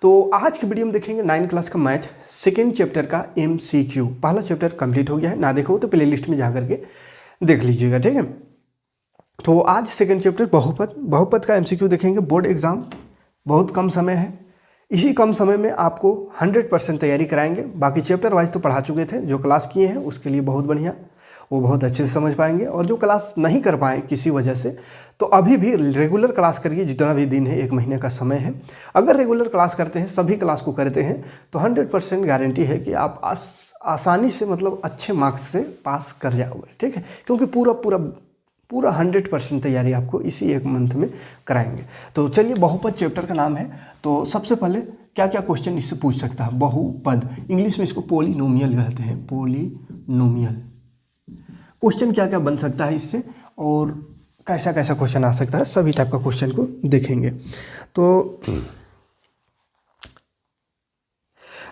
तो आज के वीडियो में देखेंगे 9 क्लास का मैथ सेकेंड चैप्टर का MCQ। पहला चैप्टर कंप्लीट हो गया है, ना देखो तो प्ले लिस्ट में जा करके देख लीजिएगा, ठीक है। तो आज सेकेंड चैप्टर बहुपद का MCQ देखेंगे। बोर्ड एग्जाम बहुत कम समय है, इसी कम समय में आपको 100% तैयारी कराएंगे। बाकी चैप्टर वाइज तो पढ़ा चुके थे, जो क्लास किए हैं उसके लिए बहुत बढ़िया, वो बहुत अच्छे से समझ पाएंगे। और जो क्लास नहीं कर पाए किसी वजह से, तो अभी भी रेगुलर क्लास करिए, जितना भी दिन है, 1 महीने का समय है। अगर रेगुलर क्लास करते हैं, सभी क्लास को करते हैं, तो 100% गारंटी है कि आप आसानी से मतलब अच्छे मार्क्स से पास कर जाओगे, ठीक है। क्योंकि पूरा 100% तैयारी आपको इसी 1 मंथ में कराएंगे। तो चलिए, बहुपद चैप्टर का नाम है। तो सबसे पहले क्या क्या क्वेश्चन इससे पूछ सकता है बहुपद, इंग्लिश में इसको पोलिनोमियल कहते हैं, पोलिनोमियल। क्वेश्चन क्या क्या बन सकता है इससे और कैसा कैसा क्वेश्चन आ सकता है, सभी टाइप का क्वेश्चन को देखेंगे। तो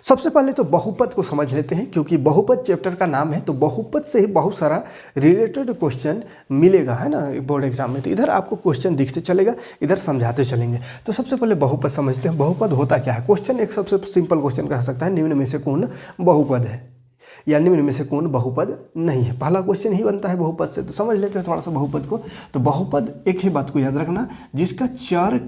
सबसे पहले तो बहुपद को समझ लेते हैं, क्योंकि बहुपद चैप्टर का नाम है, तो बहुपद से ही बहुत सारा रिलेटेड क्वेश्चन मिलेगा, है ना, बोर्ड एग्जाम में। तो इधर आपको क्वेश्चन दिखते चलेगा, इधर समझाते चलेंगे। तो सबसे पहले बहुपद समझते हैं। बहुपद होता क्या है? क्वेश्चन एक सबसे सिंपल क्वेश्चन कह सकता है, निम्न में से कौन बहुपद है, या निम्न में से कौन बहुपद नहीं है। पहला क्वेश्चन ही बनता है बहुपद से। तो समझ लेते हैं थोड़ा सा बहुपद को। तो बहुपद एक ही बात को याद रखना, जिसका चर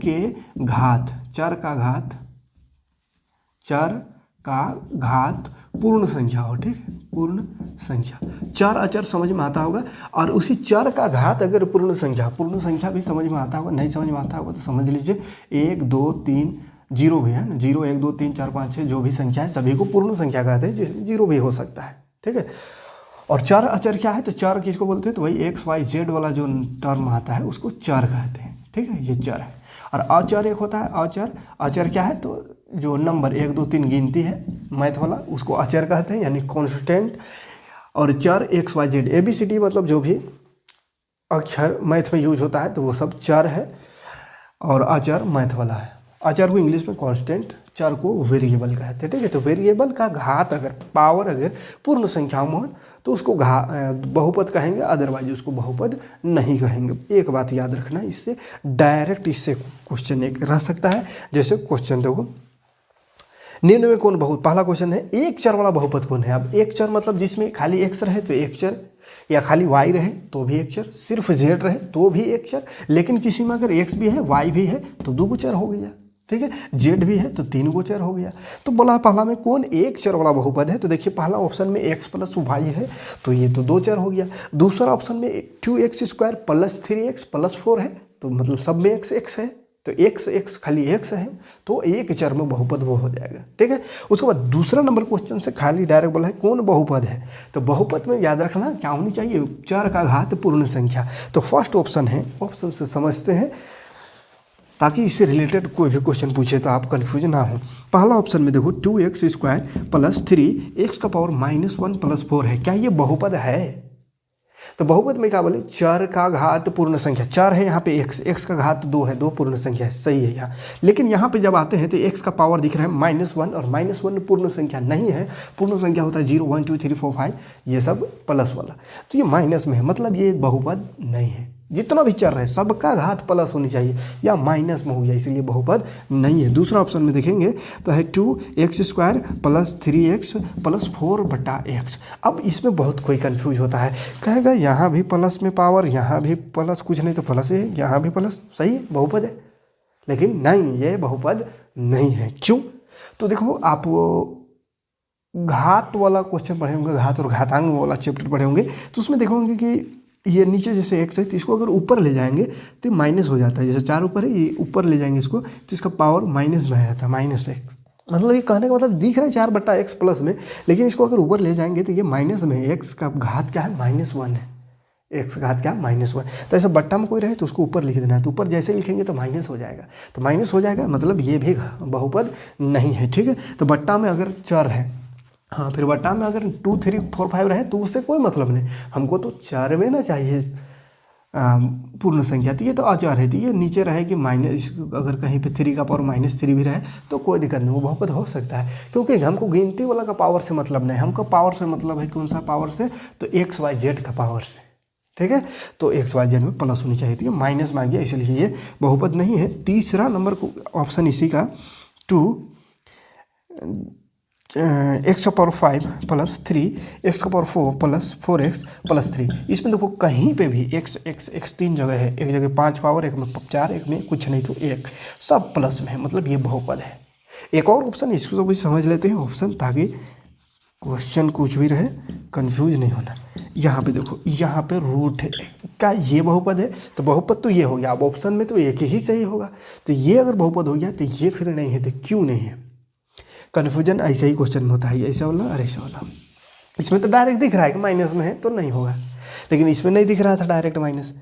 का घात पूर्ण संख्या हो, ठीक है, पूर्ण संख्या। चर अचर समझ में आता होगा, और उसी चर का घात अगर पूर्ण संख्या भी समझ में आता होगा। नहीं समझ में आता होगा तो समझ लीजिए 1 2 3 जीरो भी है ना, 0 1 2 3 4 5 6 जो भी संख्या है सभी को पूर्ण संख्या कहते हैं, जिसमें जीरो भी हो सकता है, ठीक है। और चर अचर क्या है? तो चर किसको बोलते हैं? तो वही XYZ वाला जो टर्म आता है उसको चर कहते हैं, ठीक है, ये चर है। और अचर एक होता है अचर क्या है? तो जो नंबर 1 2 3 गिनती है मैथ वाला, उसको अचर कहते हैं, यानी कॉन्स्टेंट। और चर XYZ ABCD मतलब जो भी अक्षर मैथ में यूज होता है तो वो सब चर है, और अचर मैथ वाला है। अचर को इंग्लिश में कांस्टेंट, चर को वेरिएबल कहते हैं, ठीक है। तो वेरिएबल का घात अगर पूर्ण संख्याओं में हो तो उसको बहुपद कहेंगे, अदरवाइज उसको बहुपद नहीं कहेंगे। एक बात याद रखना, इससे डायरेक्ट इससे क्वेश्चन एक रह सकता है। जैसे क्वेश्चन देखो, निम्न में कौन बहुपद, पहला क्वेश्चन है एक चर वाला बहुपद कौन है। अब एक चर मतलब जिसमें खाली x रहे तो एक चर, या खाली y रहे तो भी एक चर, सिर्फ z रहे तो भी एक चर, लेकिन किसी में अगर x भी है y भी है तो 2 चर हो गया, ठीक है। z भी है तो 3 चर हो गया। तो बोला पहला में कौन एक चर वाला बहुपद है? तो देखिए पहला ऑप्शन में x + y है, तो ये तो 2 चर हो गया। दूसरा ऑप्शन में 2x² + 3x + 4 है, तो मतलब सब में x है, तो x खाली x है, तो एक चर में बहुपद वो हो जाएगा, ठीक है। उसके बाद दूसरा नंबर क्वेश्चन से खाली डायरेक्ट बोला है कौन बहुपद है। तो बहुपद में याद रखना क्या होनी चाहिए? चर का घात पूर्ण संख्या। तो फर्स्ट ऑप्शन है, ऑप्शन से समझते हैं ताकि इससे रिलेटेड कोई भी क्वेश्चन पूछे तो आप कन्फ्यूज ना हो। पहला ऑप्शन में देखो 2x² + 3x⁻⁻1 + 4 है, क्या ये बहुपद है? तो बहुपद में क्या बोले? चर का घात पूर्ण संख्या, चर है यहाँ पे x का घात 2 है, 2 पूर्ण संख्या है, सही है यहाँ। लेकिन यहाँ पे जब आते हैं तो x का पावर दिख रहा है -1, और -1 पूर्ण संख्या नहीं है। पूर्ण संख्या होता है 0 1 2 3 4 5, ये सब प्लस वाला, तो ये माइनस में है, मतलब ये बहुपद नहीं है। जितना भी चर है सबका घात प्लस होनी चाहिए, या माइनस में हो गया, इसलिए बहुपद नहीं है। दूसरा ऑप्शन में देखेंगे तो है 2x² + 3x + 4/x। अब इसमें बहुत कोई कंफ्यूज होता है, कहेगा यहाँ भी प्लस में पावर, यहाँ भी प्लस, कुछ नहीं तो प्लस है, यहाँ भी प्लस, सही है, बहुपद है। लेकिन नहीं, ये बहुपद नहीं है। क्यों? तो देखो, आप घात वाला क्वेश्चन पढ़े होंगे, घात और घातांक वाला चैप्टर पढ़े होंगे, तो उसमें देखोगे कि ये नीचे जैसे x है, तो इसको अगर ऊपर ले जाएंगे तो माइनस हो जाता है। जैसे 4 ऊपर है, ये ऊपर ले जाएंगे इसको तो इसका पावर माइनस में आ जाता है, -x। मतलब ये कहने का मतलब दिख रहा है 4/x प्लस में, लेकिन इसको अगर ऊपर ले जाएंगे तो ये माइनस में है। x का घात क्या है? -1 है। x का घात क्या? -1। तो ऐसा बट्टा में कोई रहे तो उसको ऊपर लिख देना है, तो ऊपर जैसे लिखेंगे तो माइनस हो जाएगा, तो माइनस हो जाएगा, मतलब ये भी बहुपद नहीं है, ठीक है। तो बट्टा में अगर चर है, हाँ, फिर बट्टा में अगर 2 3 4 5 रहे तो उससे कोई मतलब नहीं, हमको तो चर में ना चाहिए पूर्ण संख्या। तो ये तो अचर है, तो ये नीचे रहे कि माइनस, अगर कहीं पे 3 का पावर -3 भी रहे तो कोई दिक्कत नहीं, वो बहुपद हो सकता है। क्योंकि हमको गिनती वाला का पावर से मतलब नहीं, हमको पावर से मतलब है कौन सा पावर से? तो XYZ का पावर से, ठीक है। तो XYZ में प्लस होनी चाहिए थी, माइनस में आ गया, इसलिए ये बहुपद नहीं है। तीसरा नंबर ऑप्शन इसी का 2 एक्स का पावर 5 प्लस 3 एक्स का पावर 4 प्लस 4x प्लस 3। इसमें देखो कहीं पे भी x 3 जगह है, एक जगह 5 पावर, एक में 4, एक में कुछ नहीं तो 1, सब प्लस में है, मतलब ये बहुपद है। एक और ऑप्शन इसको तो भी समझ लेते हैं ऑप्शन, ताकि क्वेश्चन कुछ भी रहे कंफ्यूज नहीं होना। यहाँ पे देखो, यहाँ पे रूट है क्या, ये बहुपद है, तो बहुपद तो ये हो गया। अब ऑप्शन में तो एक ही सही होगा, तो ये अगर बहुपद हो गया तो ये फिर नहीं है, तो क्यों नहीं है। कन्फ्यूजन ऐसे ही क्वेश्चन में होता है, ऐसा वाला और ऐसा वाला। इसमें तो डायरेक्ट दिख रहा है कि माइनस में है तो नहीं होगा, लेकिन इसमें नहीं दिख रहा था डायरेक्ट माइनस,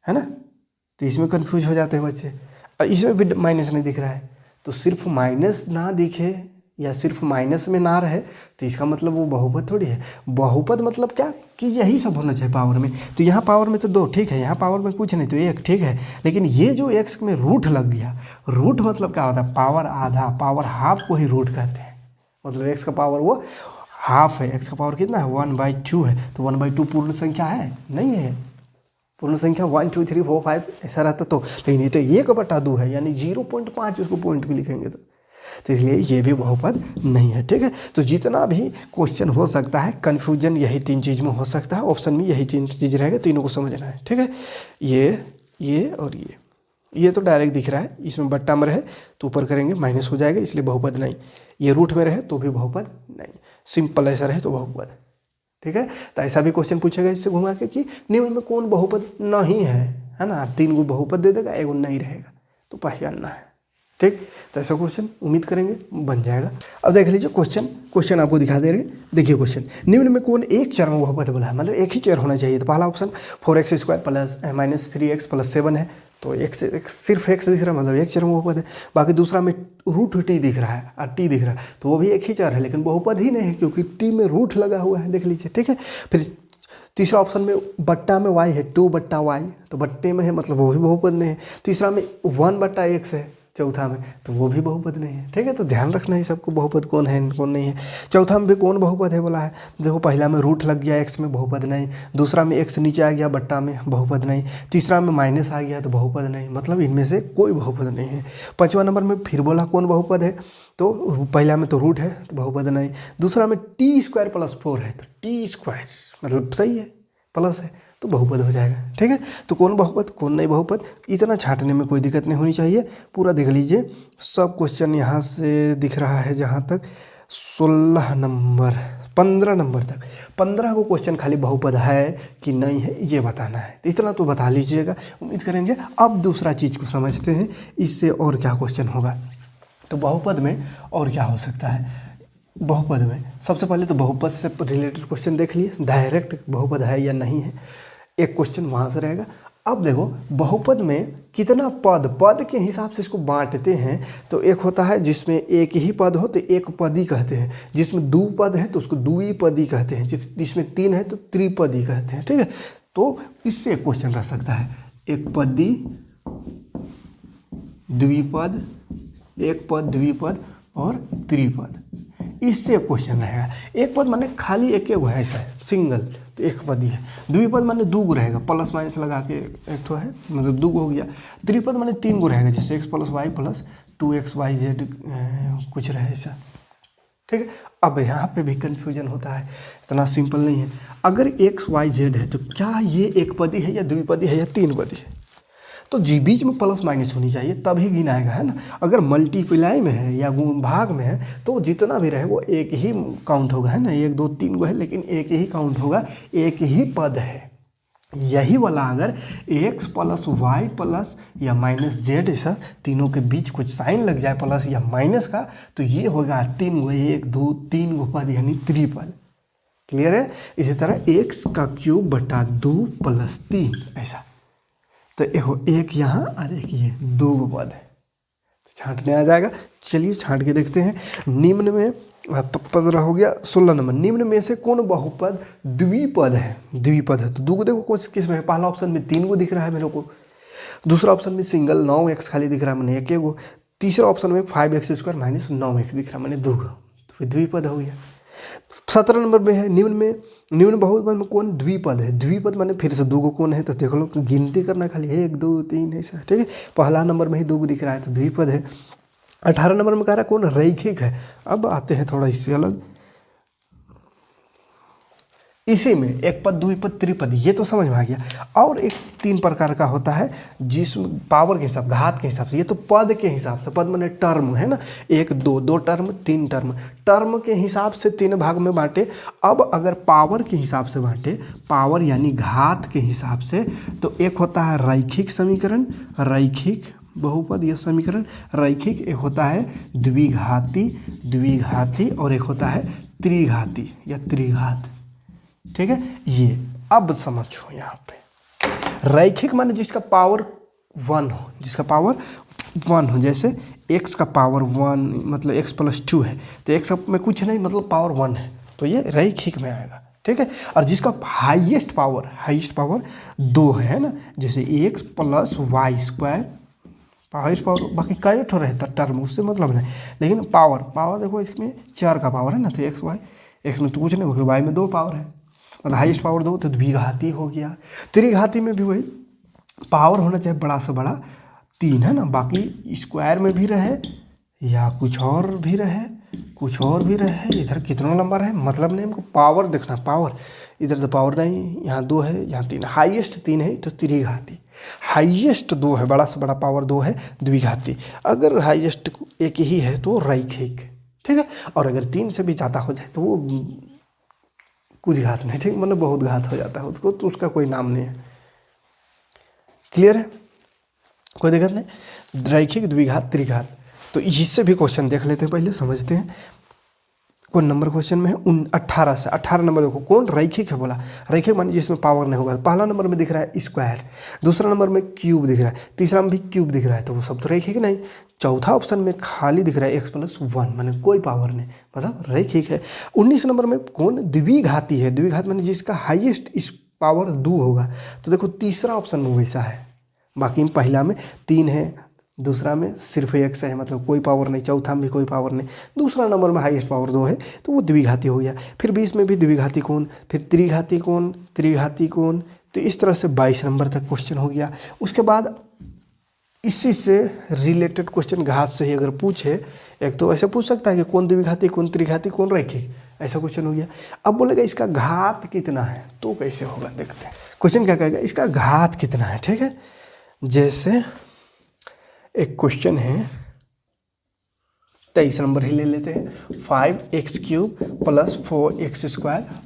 है ना, तो इसमें कन्फ्यूज हो जाते हैं बच्चे। और इसमें भी माइनस नहीं दिख रहा है, तो सिर्फ माइनस ना दिखे या सिर्फ माइनस में ना रहे तो इसका मतलब वो बहुपद थोड़ी है। बहुपद मतलब क्या कि यही सब होना चाहिए पावर में। तो यहाँ पावर में तो 2 ठीक है, यहाँ पावर में कुछ नहीं तो 1 ठीक है, लेकिन ये जो x में रूट लग गया, रूट मतलब क्या होता है, पावर आधा, पावर हाफ को ही रूट कहते हैं। मतलब x का पावर वो हाफ है, x का पावर कितना है 1/2 है, तो 1/2 पूर्ण संख्या है नहीं है, पूर्ण संख्या 1 2 3 4 5 ऐसा रहता तो, लेकिन ये तो 1/2 है, यानी 0.5 उसको पॉइंट भी लिखेंगे तो इसलिए ये भी बहुपद नहीं है। ठीक है, तो जितना भी क्वेश्चन हो सकता है कन्फ्यूजन यही 3 चीज़ में हो सकता है, ऑप्शन में यही 3 चीज़ रहेगा, तीनों को समझना है। ठीक है, ये और ये तो डायरेक्ट दिख रहा है, इसमें बट्टा में रहे तो ऊपर करेंगे माइनस हो जाएगा, इसलिए बहुपद नहीं। ये रूट में रहे तो भी बहुपद नहीं, सिंपल ऐसा रहे तो बहुपद। ठीक है, तो ऐसा भी क्वेश्चन पूछेगा इससे घुमा के कि निम्न में कौन बहुपद नहीं है ना, 3 गो बहुपद दे देगा, 1 नहीं रहेगा, तो पहचानना है। ठीक, तो ऐसा क्वेश्चन उम्मीद करेंगे बन जाएगा। अब देख लीजिए क्वेश्चन आपको दिखा दे रहे हैं। देखिए क्वेश्चन, निम्न में कौन एक चर में बहुपद बोला है, मतलब एक ही चर होना चाहिए। तो पहला option 4x² plus -3x plus 7 है, तो सिर्फ x दिख रहा है, मतलब एक चर में बहुपद है। बाकी दूसरा में रूट t दिख रहा है और t दिख रहा है, तो वो भी एक ही चर है, लेकिन बहुपद ही नहीं है क्योंकि t में रूट लगा हुआ है, देख लीजिए। ठीक है, फिर तीसरा ऑप्शन में बट्टा में y है, 2/y, तो बट्टे में है, मतलब वो भी बहुपद नहीं है। तीसरा में 1/x है, चौथा में, तो वो भी बहुपद नहीं है। ठीक है, तो ध्यान रखना है सबको, बहुपद कौन है कौन नहीं है। चौथा में भी कौन बहुपद है बोला है, देखो पहला में रूट लग गया x में, बहुपद नहीं। दूसरा में x नीचे आ गया बट्टा में, बहुपद नहीं। तीसरा में माइनस आ गया तो बहुपद नहीं, मतलब इनमें से कोई बहुपद नहीं है। 5वां नंबर में फिर बोला कौन बहुपद है, तो पहला में तो रूट है तो बहुपद नहीं। दूसरा में t² + 4 है, तो t² मतलब सही है, प्लस है, तो बहुपद हो जाएगा। ठीक है, तो कौन बहुपद कौन नहीं बहुपद, इतना छांटने में कोई दिक्कत नहीं होनी चाहिए। पूरा देख लीजिए, सब क्वेश्चन यहाँ से दिख रहा है जहाँ तक 16 नंबर 15 नंबर तक, 15 को क्वेश्चन खाली बहुपद है कि नहीं है ये बताना है, तो इतना तो बता लीजिएगा, उम्मीद करेंगे। अब दूसरा चीज़ को समझते हैं, इससे और क्या क्वेश्चन होगा। तो बहुपद में और क्या हो सकता है, बहुपद में सबसे पहले तो बहुपद से रिलेटेड क्वेश्चन देख लिए, डायरेक्ट बहुपद है या नहीं है, एक क्वेश्चन वहाँ से रहेगा। अब देखो बहुपद में कितना पद के हिसाब से इसको बांटते हैं, तो एक होता है जिसमें एक ही पद हो तो एक पदी कहते हैं, जिसमें 2 पद है तो उसको द्विपदी कहते हैं, जिसमें 3 है तो त्रिपदी कहते हैं। ठीक है, तो इससे एक क्वेश्चन रह सकता है, एक पदी द्विपद, एक पद द्विपद और त्रिपद, इससे क्वेश्चन रहेगा। एक पद माने खाली एक है, ऐसा है सिंगल, तो एक पद ही है। द्विपद माने 2 गो रहेगा, प्लस माइनस लगा के एक तो है, मतलब 2 गो हो गया। त्रिपद माने 3 गो रहेगा, जैसे x + y + 2xyz कुछ रहे ऐसा। ठीक है, अब यहाँ पे भी कन्फ्यूजन होता है, इतना सिंपल नहीं है। अगर xyz है तो क्या ये एक पदी है या द्विपदी है या 3 पदी है, तो जी बीच में प्लस माइनस होनी चाहिए तभी गिनाएगा, है ना। अगर मल्टीप्लाई में है या भाग में है तो जितना भी रहे वो एक ही काउंट होगा, है ना। 1 2 3 गो है लेकिन एक ही काउंट होगा, एक ही पद है। यही वाला अगर x + y + या -z ऐसा तीनों के बीच कुछ साइन लग जाए प्लस या माइनस का, तो ये होगा 3 गो, 1 2 3 गो पद, यानी त्रिपद। क्लियर है। इसी तरह x³ बटा 2 + 3 ऐसा, तो एक यहाँ और एक ये 2 गो पद है, तो छांटने आ जाएगा। चलिए छांट के देखते हैं। निम्न में 15 हो गया। 16 नंबर, निम्न में से कौन बहुपद द्विपद है, द्विपद है। तो 2 गो देखो किस में है, पहला ऑप्शन में 3 गो दिख रहा है मेरे को, दूसरा ऑप्शन में सिंगल 9x खाली दिख रहा है मैंने 1 गो, तीसरा ऑप्शन में 5x² - 9x दिख रहा है मैंने 2 गो, तो फिर द्विपद हो गया। 17 नंबर में है, निम्न बहुपद में कौन द्विपद है। द्विपद माने फिर से 2 गो कौन है, तो देख लो गिनती करना खाली 1 2 3 ऐसा। ठीक है, पहला नंबर में ही 2 गो दिख रहा है तो द्विपद है। 18 नंबर में कह रहा है कौन रैखिक है। अब आते हैं थोड़ा इससे अलग, इसी में एक पद, द्विपद, त्रिपद, ये तो समझ में आ गया। और एक 3 प्रकार का होता है जिसमें पावर के हिसाब, घात के हिसाब से, ये तो पद के हिसाब से, पद माने टर्म है ना, 1 2 2 टर्म 3 टर्म, टर्म के हिसाब से 3 भाग में बांटे। अब अगर पावर के हिसाब से बांटे, पावर यानी घात के हिसाब से, तो एक होता है रैखिक समीकरण, रैखिक बहुपद यह समीकरण रैखिक, एक होता है द्विघाती, द्विघाती, और एक होता है त्रिघाती या त्रिघात। ठीक है, ये अब समझो यहाँ पे रैखिक माने जिसका पावर 1 हो, जिसका पावर 1 हो, जैसे x का पावर 1 मतलब x + 2 है, तो x में कुछ नहीं मतलब पावर 1 है, तो ये रैखिक में आएगा। ठीक है, और जिसका हाईएस्ट पावर 2 है ना, जैसे x + y², हाईएस्ट पावर, बाकी कई ठो रहता टर्म, उससे मतलब नहीं, लेकिन पावर देखो इसमें 4 का पावर है ना, तो x में तो कुछ नहीं, y में 2 पावर है, मतलब हाईएस्ट पावर 2, तो द्विघाती हो गया। त्रिघाती में भी वही पावर होना चाहिए बड़ा से बड़ा 3 है ना, बाकी स्क्वायर में भी रहे या कुछ और भी रहे, इधर कितना नंबर है मतलब नहीं, हमको पावर देखना, पावर इधर तो पावर नहीं, यहाँ 2 है, यहाँ 3, हाईएस्ट 3 है तो त्रिघाती, हाईएस्ट 2 है, बड़ा से बड़ा पावर 2 है द्विघाती, अगर हाईएस्ट एक ही है तो रैखिक। ठीक है, और अगर 3 से भी ज़्यादा हो जाए तो वो कुछ घात नहीं, ठीक, मतलब बहुत घात हो जाता है उसको, तो उसका कोई नाम नहीं है। क्लियर है, कोई दिक्कत नहीं। रैखिक, द्विघात, त्रिघात, तो इससे भी क्वेश्चन देख लेते हैं, पहले समझते हैं कौन नंबर क्वेश्चन में है। 18 से 18 नंबर देखो, कौन रैखिक है बोला, रैखिक माने जिसमें पावर नहीं होगा। पहला नंबर में दिख रहा है स्क्वायर, दूसरा नंबर में क्यूब दिख रहा है, तीसरा में भी क्यूब दिख रहा है, तो वो सब तो रैखिक नहीं। चौथा ऑप्शन में खाली दिख रहा है x + 1 माने कोई पावर नहीं, मतलब रैखिक है। 19 नंबर में कौन द्विघाती है, द्विघात माने जिसका हाईएस्ट इस पावर 2 होगा, तो देखो तीसरा ऑप्शन में वैसा है, बाकी में पहला में 3 है, दूसरा में सिर्फ x है, मतलब कोई पावर नहीं, चौथा में भी कोई पावर नहीं, दूसरा नंबर में हाईएस्ट पावर 2 है, तो वो द्विघाती हो गया। फिर 20 में भी द्विघाती कौन, फिर त्रिघाती कौन, त्रिघाती कौन, तो इस तरह से 22 नंबर तक क्वेश्चन हो गया। उसके बाद इसी से रिलेटेड क्वेश्चन घात से ही अगर पूछे, एक तो ऐसे पूछ सकता है कि कौन द्विघाती, कौन त्रिघाती, कौन रैखिक, ऐसा क्वेश्चन हो गया। अब बोलेगा इसका घात कितना है, तो कैसे होगा देखते हैं। क्वेश्चन क्या कहेगा, इसका घात कितना है। ठीक है, जैसे एक क्वेश्चन है 23 नंबर ही ले लेते हैं, 5x³ + 4x²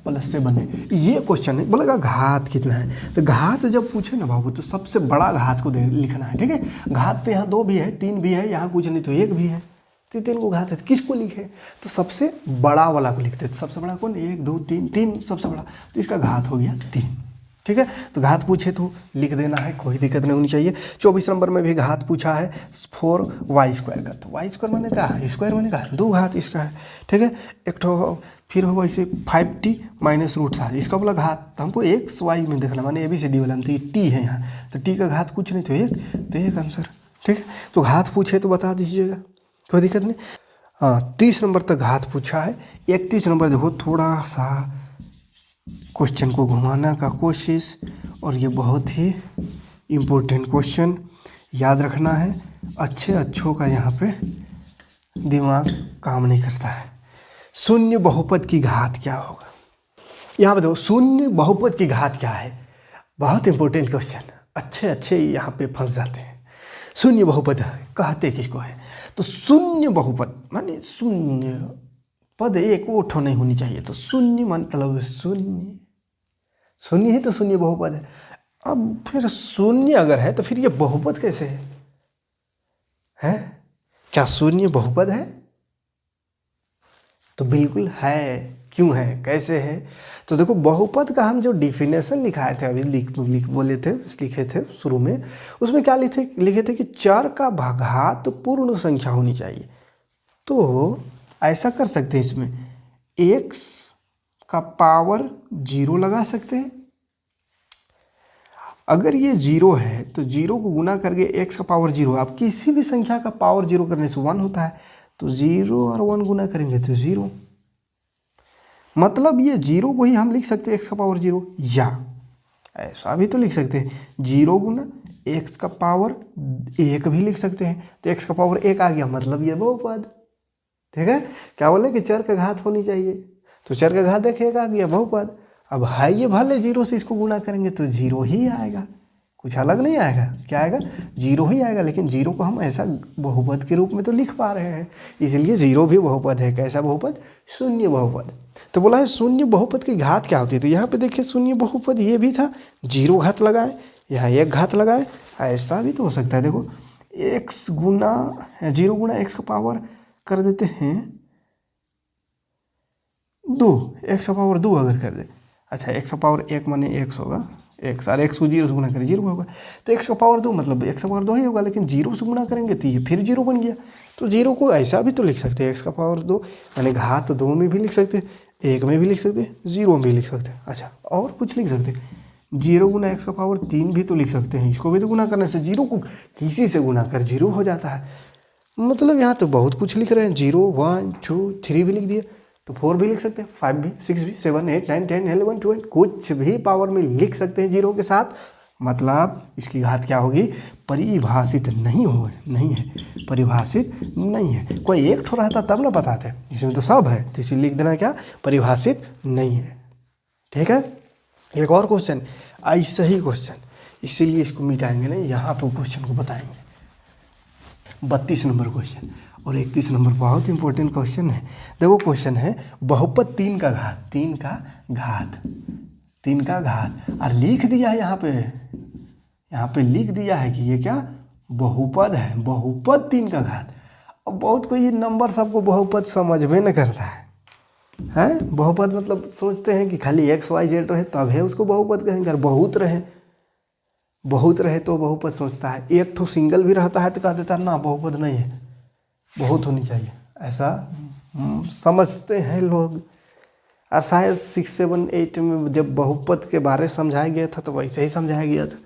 + 7 है, ये क्वेश्चन है। बोलेगा घात कितना है, तो घात जब पूछे ना बाबू, तो सबसे बड़ा घात को लिखना है। ठीक है, घात तो यहाँ 2 भी है, 3 भी है, यहाँ कुछ नहीं तो 1 भी है, तो 3 को घात है, तो किसको लिखे, तो सबसे बड़ा वाला को लिखते हैं। तो सबसे बड़ा कौन, 1 2 3 सबसे बड़ा, तो इसका घात हो गया 3। ठीक है, तो घात पूछे तो लिख देना है, कोई दिक्कत नहीं होनी चाहिए। 24 नंबर में भी घात पूछा है 4y² का, तो y² माने क्या है, स्क्वायर माने क्या है, 2 घात इसका है। ठीक है, एक तो फिर होगा इसे 5t - √7, इसका बोला घात, तो हमको x y में देखना, माने ABCD वाला में, तो t है यहाँ, तो t का घात कुछ नहीं तो 1, तो 1 आंसर। ठीक है, तो घात पूछे तो बता दीजिएगा, कोई दिक्कत नहीं। हाँ, 30 नंबर तक घात पूछा है। 31 नंबर देखो, थोड़ा सा क्वेश्चन को घुमाने का कोशिश, और ये बहुत ही इम्पोर्टेंट क्वेश्चन, याद रखना है। अच्छों का यहाँ पे दिमाग काम नहीं करता है। शून्य बहुपद की घात क्या होगा, यहाँ पे देखो, शून्य बहुपद की घात क्या है, बहुत इंपॉर्टेंट क्वेश्चन, अच्छे यहाँ पे फंस जाते हैं। शून्य बहुपद कहते किसको है, तो शून्य बहुपद माने शून्य पद एक ओठो नहीं होनी चाहिए, तो शून्य मतलब शून्य ही तो शून्य बहुपद है। अब फिर शून्य अगर है तो फिर ये बहुपद कैसे है? क्या शून्य बहुपद है? तो बिल्कुल है। क्यों है, कैसे है? तो देखो, बहुपद का हम जो डिफिनेशन लिखाए थे अभी लिखे थे शुरू में, उसमें क्या लिखे थे कि चर का घात पूर्ण संख्या होनी चाहिए। तो ऐसा कर सकते हैं, इसमें x का पावर 0 लगा सकते हैं। अगर ये 0 है तो 0 को गुना करके x का पावर 0, आप किसी भी संख्या का पावर 0 करने से 1 होता है, तो 0 और 1 गुना करेंगे तो 0, मतलब ये 0 को ही हम लिख सकते हैं x का पावर 0, या ऐसा भी तो लिख सकते हैं 0 गुना एक्स का पावर 1 भी लिख सकते हैं, तो एक्स का पावर 1 आ गया, मतलब ये बहुपद। ठीक है, क्या बोले कि चर का घात होनी चाहिए, तो चर का घात देखिए 1 आ गया, बहुपद। अब है ये भले 0 से इसको गुणा करेंगे तो 0 ही आएगा, कुछ अलग नहीं आएगा। क्या आएगा? 0 ही आएगा, लेकिन 0 को हम ऐसा बहुपद के रूप में तो लिख पा रहे हैं, इसलिए 0 भी बहुपद है। कैसा बहुपद? शून्य बहुपद। तो बोला है शून्य बहुपद की घात क्या होती है, तो यहाँ पे देखिए शून्य बहुपद ये भी था, 0 घात लगाए, यहाँ 1 घात लगाए, ऐसा भी तो हो सकता है। देखो x गुना 0 गुना x का पावर कर देते हैं 2, x का पावर 2 अगर कर दे, अच्छा x का पावर 1 माने x होगा, x और x को 0 से गुना करें 0 होगा, तो x का पावर 2 मतलब x का पावर 2 ही होगा, लेकिन 0 से गुना करेंगे तो ये फिर 0 बन गया। तो 0 को ऐसा भी तो लिख सकते हैं, x का पावर 2 यानी घात 2 में भी लिख सकते हैं, 1 में भी लिख सकते हैं, 0 में भी लिख सकते हैं। अच्छा और कुछ लिख सकते हैं, 0 गुना x का पावर 3 भी तो लिख सकते हैं, इसको भी तो गुना करने से 0 को किसी से गुना कर 0 हो जाता है। मतलब यहाँ तो बहुत कुछ लिख रहे हैं, 0 1 2 3 भी लिख दिए, तो 4 भी लिख सकते हैं, 5 भी, 6 भी, 7 8 9 10 11 12 कुछ भी पावर में लिख सकते हैं 0 के साथ। मतलब इसकी घात क्या होगी? परिभाषित नहीं है, परिभाषित नहीं है। कोई एक ठो रहता तब ना बताते, इसमें तो सब है, तो इसीलिए लिख देना क्या? परिभाषित नहीं है। ठीक है, एक और क्वेश्चन, ऐसा ही क्वेश्चन, इसीलिए इसको मिटाएंगे नहीं, यहाँ पर क्वेश्चन को बताएंगे। 32 नंबर क्वेश्चन और 31 नंबर बहुत इंपॉर्टेंट क्वेश्चन है। देखो क्वेश्चन है बहुपद 3 का घात, 3 का घात, 3 का घात, और लिख दिया है यहाँ पे लिख दिया है कि ये क्या? बहुपद है, बहुपद 3 का घात। अब बहुत कोई ये नंबर सबको बहुपद समझ में न करता है बहुपद मतलब सोचते हैं कि खाली x y z रहे तब है उसको बहुपद कहेंगे, अगर बहुत रहे तो बहुपद सोचता है। एक तो सिंगल भी रहता है तो कह देता है ना बहुपद नहीं है, बहुत होनी चाहिए, ऐसा समझते हैं लोग। और शायद 6 7 8 में जब बहुपद के बारे में समझाया गया था तो वैसे ही समझाया गया था,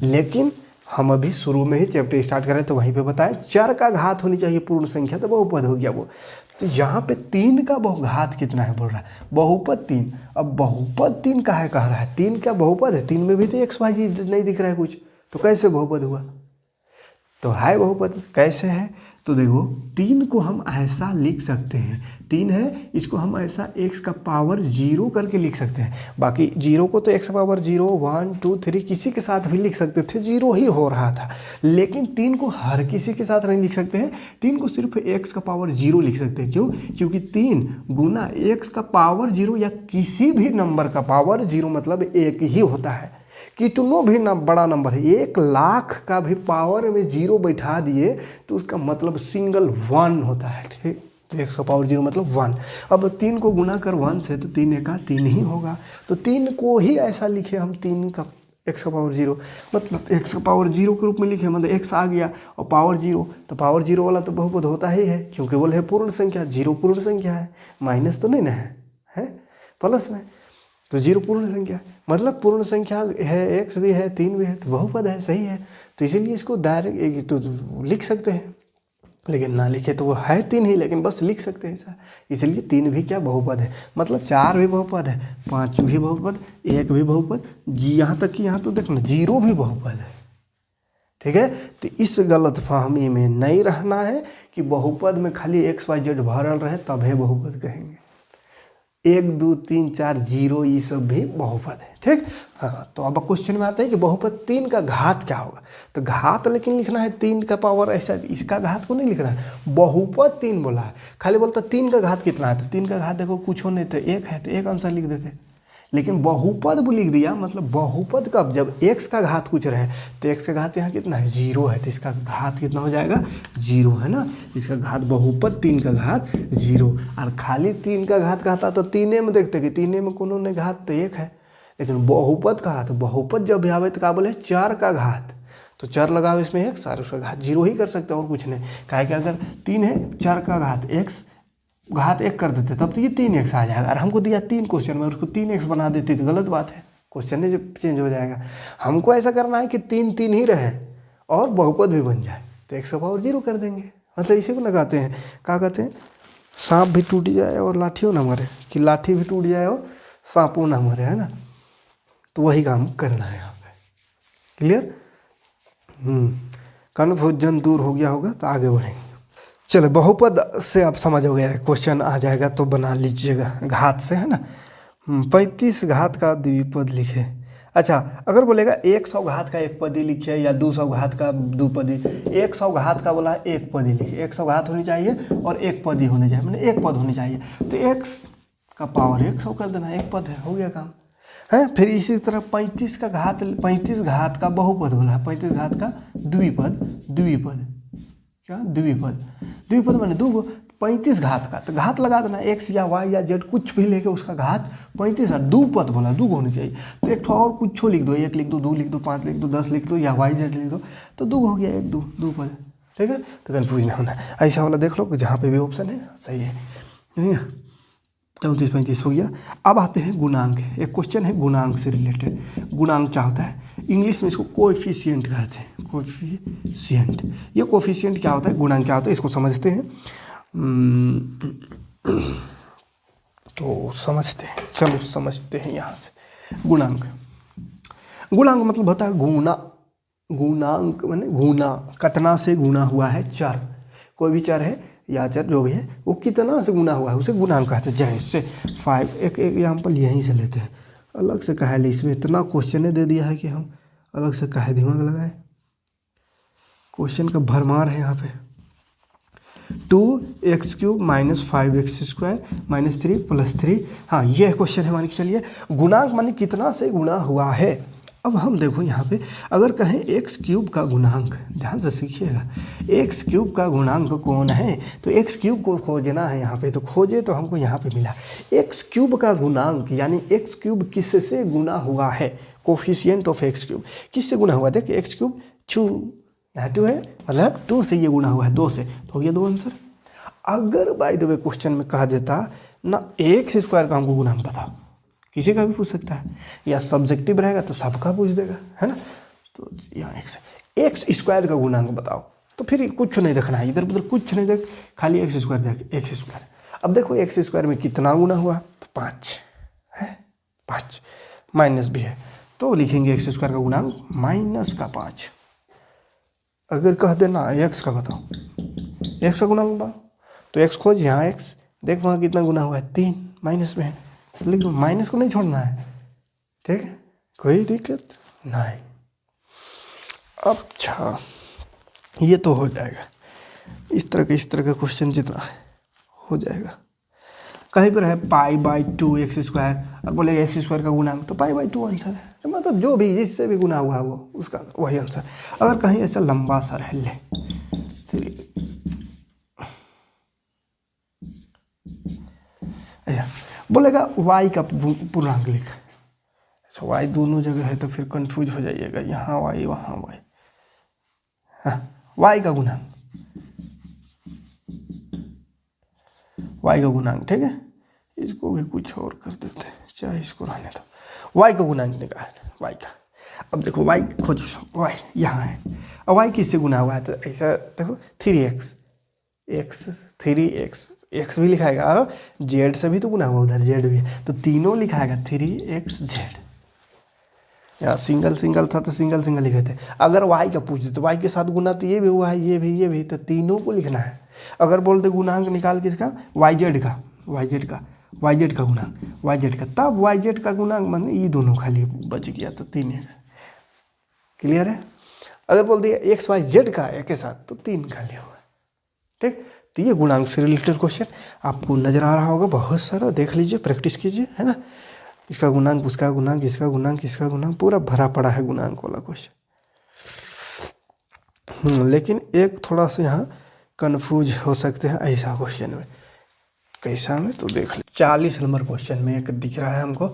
लेकिन हम अभी शुरू में ही चैप्टर स्टार्ट करें तो वहीं पे बताएं चर का घात होनी चाहिए पूर्ण संख्या, तो बहुपद हो गया वो। तो यहाँ पे 3 का घात कितना है बोल रहा है, बहुपद 3। अब बहुपद 3 का है कह रहा है, 3 क्या बहुपद है? 3 में भी तो x y z नहीं दिख रहा है कुछ, तो कैसे बहुपद हुआ? तो है बहुपद, कैसे है? तो देखो 3 को हम ऐसा लिख सकते हैं, 3 है इसको हम ऐसा x का पावर 0 करके लिख सकते हैं। बाकी 0 को तो x का पावर 0 1 2 3 किसी के साथ भी लिख सकते थे, 0 ही हो रहा था, लेकिन 3 को हर किसी के साथ नहीं लिख सकते हैं, 3 को सिर्फ x का पावर 0 लिख सकते हैं। क्यों? क्योंकि 3 गुना x का पावर 0 या किसी भी नंबर का पावर 0 मतलब 1 ही होता है। कितनों भी ना बड़ा नंबर है, 1 लाख का भी पावर में 0 बैठा दिए तो उसका मतलब सिंगल 1 होता है। ठीक, तो 1 का पावर 0 मतलब 1। अब 3 को गुना कर 1 से तो 3 का 3 ही होगा, तो 3 को ही ऐसा लिखे हम, 3 का x का पावर 0 मतलब x का पावर 0 के रूप में लिखे, मतलब x आ गया और पावर 0, तो पावर 0 वाला तो बहुपद होता ही है, क्योंकि बोले है पूर्ण संख्या, 0 पूर्ण संख्या है, माइनस तो नहीं ना है प्लस में, तो 0 पूर्ण संख्या मतलब पूर्ण संख्या है, x भी है 3 भी है, तो बहुपद है, सही है। तो इसीलिए इसको डायरेक्ट तो लिख सकते हैं, लेकिन ना लिखे तो वो है 3 ही, लेकिन बस लिख सकते हैं ऐसा, इसलिए 3 भी क्या बहुपद है, मतलब 4 भी बहुपद है, 5 भी बहुपद, 1 भी बहुपद, यहाँ तक कि यहाँ तो देखना 0 भी बहुपद है। ठीक है, तो इस गलत फहमी में नहीं रहना है कि बहुपद में खाली x y z भरल रहे तब है बहुपद कहेंगे। 1 2 3 4 0 ये सब भी बहुपद है। ठीक, हाँ, तो अब क्वेश्चन में आता है कि बहुपद 3 का घात क्या होगा, तो घात लेकिन लिखना है 3 का पावर, ऐसा इसका घात को नहीं लिखना है, बहुपद 3 बोला है, खाली बोलता 3 का घात कितना है, तो 3 का घात देखो कुछ हो नहीं तो 1 है, तो 1 आंसर लिख देते, लेकिन बहुपद भी लिख दिया, मतलब बहुपद कब, जब x का घात कुछ रहे, तो x का घात यहाँ कितना है 0 है, तो इसका घात कितना हो जाएगा 0 है ना, इसका घात बहुपद 3 का घात 0। और खाली 3 का घात कहता तो 3 में देखते कि 3 में कोनो ने घात तो 1 है, लेकिन बहुपद का तो बहुपद जब भी आवे तो क्या बोले 4 का घात, तो 4 लगाओ इसमें x और उसका घात 0 ही कर सकते और कुछ नहीं, क्या कि अगर 3 है 4 का घात x घात 1 कर देते तब तो ये 3x आ जाएगा, और हमको दिया 3 क्वेश्चन में उसको 3x बना देते तो गलत बात है, क्वेश्चन ही चेंज हो जाएगा। हमको ऐसा करना है कि 3 3 ही रहे और बहुपद भी बन जाए, तो x का पावर 0 कर देंगे, मतलब इसी को लगाते हैं, क्या कहते हैं, सांप भी टूट जाए और लाठियों ना मरे, कि लाठी भी टूट जाए और सांपों ना मरे, है ना, तो वही काम करना है यहाँ पे, क्लियर। कन्फ्यूजन दूर हो गया होगा तो आगे बढ़ेंगे। चलो बहुपद से आप समझ हो गया है, क्वेश्चन आ जाएगा तो बना लीजिएगा घात से, है ना। 35 घात का द्विपद लिखे। अच्छा, अगर बोलेगा 100 घात का एक पदी लिखिए या 200 घात का दो पदी, 100 घात का बोला एक पदी लिखिए, 100 घात होनी चाहिए और एक पदी होने चाहिए, मैंने एक पद होनी चाहिए, तो x का पावर 100 कर देना, एक पद है, हो गया काम है। फिर इसी तरह 35 का घात, 35 घात का बहुपद बोला है, 35 घात का द्विपद, द्विपद क्या द्विपद, द्विपद मैंने दो 35 घात का, तो घात लगा देना, x या y या z कुछ भी लेके उसका घात 35 है, दो पद बोला, दो होनी चाहिए, तो एक और कुछ लिख दो, 1 लिख दो, 2 लिख दो, 5 लिख दो, 10 लिख दो या y z लिख दो, तो दो हो गया, एक दो पद, ठीक है। तो कन्फ्यूज नहीं होना, ऐसा वाला देख लो कि जहाँ पे भी ऑप्शन है सही है, ठीक है। 34 35 हो गया। अब आते हैं गुणांक, एक क्वेश्चन है गुणांक से रिलेटेड। गुणांक क्या होता है, इंग्लिश में इसको कोएफिशिएंट कहते हैं, कोएफिशिएंट। ये कोएफिशिएंट क्या होता है, गुणांक क्या होता है, इसको समझते हैं। तो समझते हैं, चलो समझते हैं यहाँ से। गुणांक, गुणांक मतलब होता है गुना, गुणांक माने गुना, कितना से गुना हुआ है चर, कोई भी चर है या चर जो भी है वो कितना से गुना हुआ है उसे गुणांक कहते हैं। जैसे 5, एक एग्जाम्पल यहीं से लेते हैं, अलग से कहे ले, इसमें इतना क्वेश्चन दे दिया है कि हम अलग से कहे दिमाग लगाए, क्वेश्चन का भरमार है यहाँ पे। 2x³ - 5x² - 3 + 3, हाँ ये क्वेश्चन है, मान के चलिए गुणांक माने कितना से गुना हुआ है। अब हम देखो यहाँ पे अगर कहें x³ का गुणांक, ध्यान से सीखिएगा, x³ का गुणांक कौन है, तो x³ को खोजना है यहाँ पे, तो खोजे तो हमको यहाँ पे मिला x³ का गुणांक, यानी x³ किससे गुना हुआ है, कोफिशिएंट ऑफ x³ किससे गुना हुआ, देख x³ 2, यहाँ 2 है, मतलब 2 से ये गुना हुआ है, 2 से, तो हो गया 2 आंसर। अगर बाय द वे क्वेश्चन में कहा देता ना x² का हमको गुणांक बताओ, किसी का भी पूछ सकता है, या सब्जेक्टिव रहेगा तो सबका पूछ देगा, है ना। तो यहाँ x² का गुणांक बताओ, तो फिर कुछ नहीं देखना है, इधर उधर कुछ नहीं देख, खाली x² देख, x²। अब देखो x² में कितना गुना हुआ, तो 5 है, 5 माइनस भी है, तो लिखेंगे x² का गुणांक -5। अगर कह देना x का बताओ, x का गुणांक बताओ, तो x खोज, यहाँ x देख, वहाँ कितना गुना हुआ है, 3 माइनस में है, लिख दो, माइनस को नहीं छोड़ना है, ठीक है, कोई दिक्कत नहीं। अच्छा ये तो हो जाएगा, इस तरह का क्वेश्चन जितना है हो जाएगा। कहीं पर है π/2 x², और बोले x² का गुणांक, तो π/2 आंसर है, तो मतलब जो भी जिससे भी गुना हुआ वो उसका वही आंसर। अगर कहीं ऐसा लंबा सा रह ले, बोलेगा y का पूर्णांक लिख, अच्छा y दोनों जगह है तो फिर कंफ्यूज हो जाइएगा, यहाँ y वहाँ y, हाँ y का गुणांक, y का गुणांक, ठीक है, इसको भी कुछ और कर देते हैं, चाहे इसको रहने दो, y का गुणांक निकाल, y का। अब देखो y खोजो, y यहाँ है, अब y किससे गुना हुआ है, तो ऐसा देखो 3x, x भी लिखाएगा, और z से भी तो गुना हुआ, उधर z भी है, तो तीनों लिखाएगा 3xz। यहाँ सिंगल था तो सिंगल लिखे थे। अगर y का पूछ दे तो y के साथ गुना, तो ये भी हुआ है, ये भी, तो तीनों को लिखना है। अगर बोलते गुणांक निकाल किसका, yz का गुणांक, yz का, तब yz का गुणांक माने ये दोनों खाली बच गया, तो 3x, क्लियर है। अगर बोल दिया x y z का एक के साथ, तो 3 खाली होगा, ठीक। तो ये गुणांक से रिलेटेड क्वेश्चन आपको नजर आ रहा होगा, बहुत सारा देख लीजिए, प्रैक्टिस कीजिए, है ना। इसका गुणांक, उसका गुणांक, इसका गुणांक, इसका गुणांक, पूरा भरा पड़ा है गुणांक वाला क्वेश्चन। लेकिन एक थोड़ा सा यहाँ कन्फ्यूज हो सकते हैं ऐसा क्वेश्चन में, कैसा में, तो देख ले। 40 नंबर क्वेश्चन में एक दिख रहा है हमको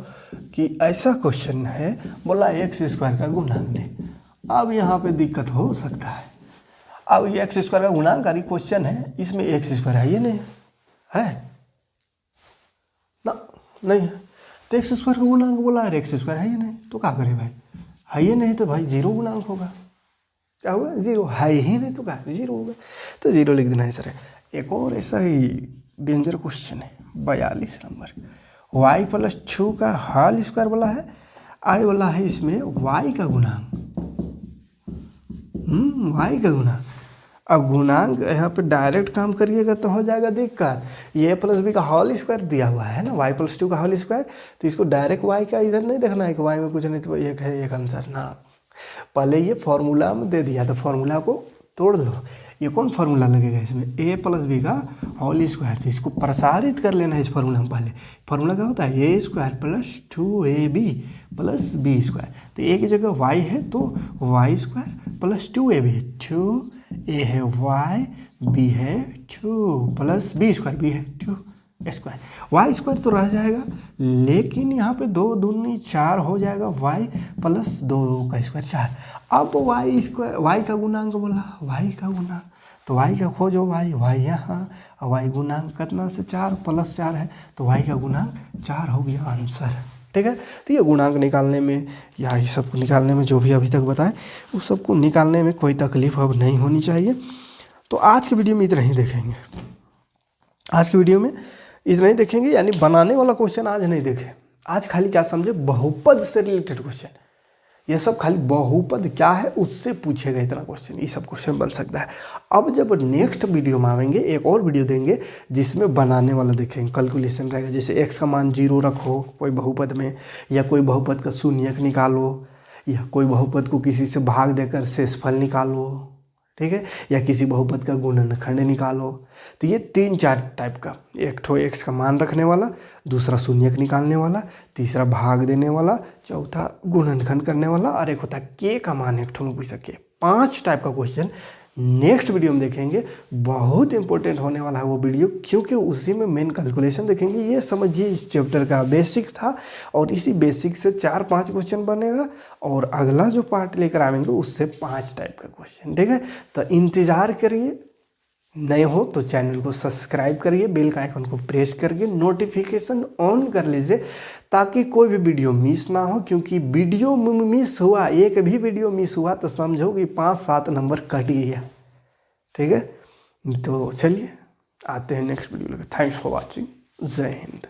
कि ऐसा क्वेश्चन है, बोला x² का गुणांक नहीं। अब यहाँ पे दिक्कत हो सकता है, अब ये x² का गुणांकारी क्वेश्चन है, इसमें x² है, ये नहीं है ना, नहीं है, तो x² का गुणांक बोला है, x² है ये नहीं, तो क्या करे भाई, है ये नहीं तो भाई 0 गुणांक होगा, क्या होगा 0, है ही नहीं तो क्या 0 होगा, तो 0 लिख देना है सर। एक और ऐसा ही डेंजर क्वेश्चन है 42 नंबर, y+2 का होल स्क्वायर बोला है, आई बोला है इसमें y का गुणांक वाई का गुणांक। अब गुणांक यहाँ पे डायरेक्ट काम करिएगा तो हो जाएगा दिक्कत। ये प्लस बी का होल स्क्वायर दिया हुआ है ना, वाई प्लस 2 का होल स्क्वायर, तो इसको डायरेक्ट वाई का इधर नहीं देखना है कि वाई में कुछ नहीं तो एक है एक आंसर ना। पहले ये फॉर्मूला में दे दिया तो फॉर्मूला को तोड़ लो। ये कौन फार्मूला लगेगा इसमें, ए प्लस बी का होल स्क्वायर, तो इसको प्रसारित कर लेना है इस फार्मूला में। पहले फार्मूला क्या होता है, A square plus 2ab plus B square. तो ए की जगह वाई है तो Y square plus 2ab, 2a है वाई, बी है 2 प्लस बी स्क्वायर, बी है 2 स्क्वायर। वाई स्क्वायर तो रह जाएगा, लेकिन यहाँ पे 2 दूनी 4 हो जाएगा, वाई प्लस 2 का स्क्वायर 4। अब वाई स्क्वायर, वाई का गुणांक बोला, वाई का गुणांक, तो वाई का खोजो, वाई यहाँ, और वाई गुणांक कितना से 4 प्लस 4 है, तो वाई का गुणांक 4 हो गया आंसर। ठीक है, तो ये गुणांक निकालने में या इस सब को निकालने में जो भी अभी तक बताएं उस सब को निकालने में कोई तकलीफ अब नहीं होनी चाहिए। तो आज के वीडियो में इतना ही देखेंगे, आज की वीडियो में इतना ही देखेंगे, यानी बनाने वाला क्वेश्चन आज नहीं देखें। आज खाली क्या समझे, बहुपद से रिलेटेड क्वेश्चन, ये सब खाली बहुपद क्या है उससे पूछेगा इतना क्वेश्चन, ये सब क्वेश्चन बन सकता है। अब जब नेक्स्ट वीडियो में आएंगे एक और वीडियो देंगे जिसमें बनाने वाला देखेंगे, कैलकुलेशन रहेगा। जैसे x का मान 0 रखो कोई बहुपद में, या कोई बहुपद का शून्यक निकालो, या कोई बहुपद को किसी से भाग देकर शेषफल निकालो, ठीक है, या किसी बहुपद का गुणनखंड निकालो। तो ये 3-4 टाइप का, एक ठो x का मान रखने वाला, दूसरा शून्यक निकालने वाला, तीसरा भाग देने वाला, चौथा गुणनखंड करने वाला, और एक होता है k का मान एक ठो में पूछ सके। 5 टाइप का क्वेश्चन नेक्स्ट वीडियो में देखेंगे। बहुत इंपॉर्टेंट होने वाला है वो वीडियो, क्योंकि उसी में मेन कैलकुलेशन देखेंगे। ये समझिए इस चैप्टर का बेसिक था, और इसी बेसिक से 4-5 क्वेश्चन बनेगा, और अगला जो पार्ट लेकर आएंगे उससे 5 टाइप का क्वेश्चन। ठीक है, तो इंतज़ार करिए। नए हो तो चैनल को सब्सक्राइब करिए, बेल का आइकन को प्रेस करके नोटिफिकेशन ऑन कर लीजिए, ताकि कोई भी वीडियो मिस ना हो। क्योंकि वीडियो मिस हुआ, एक भी वीडियो मिस हुआ तो समझो कि 5-7 नंबर कट गया। ठीक है, तो चलिए आते हैं नेक्स्ट वीडियो लेकर। थैंक्स फॉर वॉचिंग, जय हिंद।